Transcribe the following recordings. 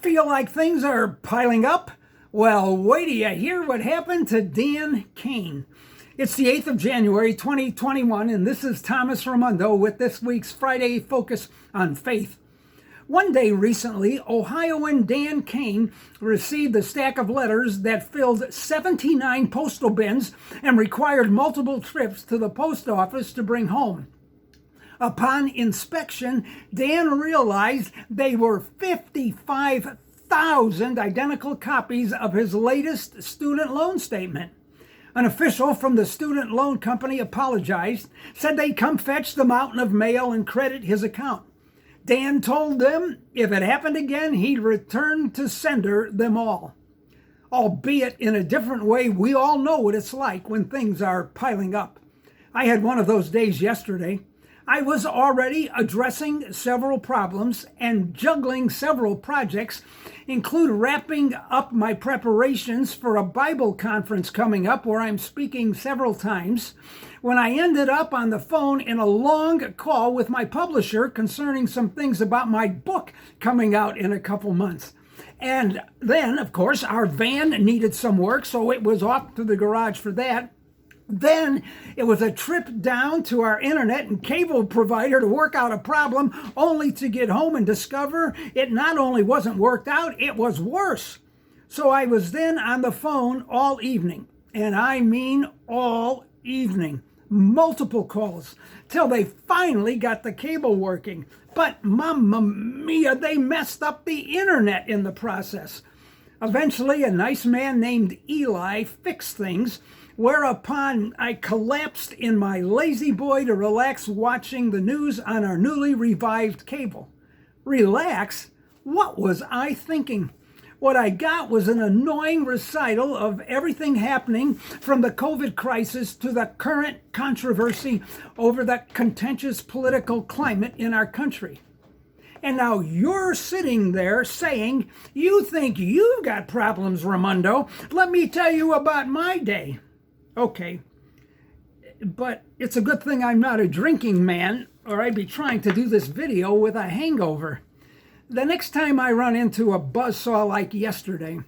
Feel like things are piling up? Well, wait till you hear what happened to Dan Kane. It's the 8th of January, 2021, and this is Thomas Raimondo with this week's Friday Focus on Faith. One day recently, Ohioan Dan Kane received a stack of letters that filled 79 postal bins and required multiple trips to the post office to bring home. Upon inspection, Dan realized they were 55,000 identical copies of his latest student loan statement. An official from the student loan company apologized, said they'd come fetch the mountain of mail and credit his account. Dan told them if it happened again, he'd return to sender them all. Albeit in a different way, we all know what it's like when things are piling up. I had one of those days yesterday. I was already addressing several problems and juggling several projects, include wrapping up my preparations for a Bible conference coming up where I'm speaking several times, when I ended up on the phone in a long call with my publisher concerning some things about my book coming out in a couple months. And then, of course, our van needed some work, so it was off to the garage for that. Then it was a trip down to our internet and cable provider to work out a problem, only to get home and discover it not only wasn't worked out, it was worse. So I was then on the phone all evening, and I mean all evening, multiple calls, till they finally got the cable working. But mamma mia, they messed up the internet in the process. Eventually, a nice man named Eli fixed things, whereupon I collapsed in my lazy boy to relax watching the news on our newly revived cable. Relax? What was I thinking? What I got was an annoying recital of everything happening from the COVID crisis to the current controversy over the contentious political climate in our country. And now you're sitting there saying, you think you've got problems, Raimondo. Let me tell you about my day. Okay, but it's a good thing I'm not a drinking man, or I'd be trying to do this video with a hangover. The next time I run into a buzzsaw like yesterday,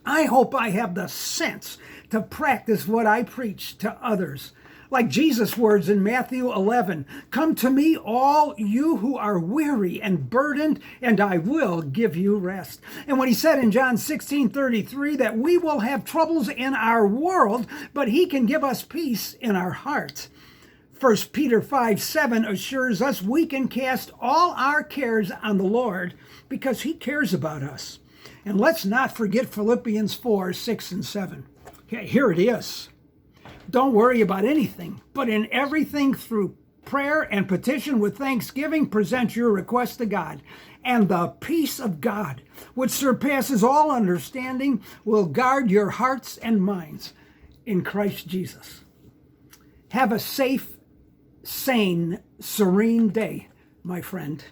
I hope I have the sense to practice what I preach to others. Like Jesus' words in Matthew 11, "Come to me, all you who are weary and burdened, and I will give you rest." And when he said in John 16:33 that we will have troubles in our world, but he can give us peace in our hearts. 1 Peter 5:7 assures us we can cast all our cares on the Lord because he cares about us. And let's not forget Philippians 4:6 and 7. Okay, here it is. Don't worry about anything, but in everything through prayer and petition with thanksgiving, present your request to God. And the peace of God, which surpasses all understanding, will guard your hearts and minds in Christ Jesus. Have a safe, sane, serene day, my friend.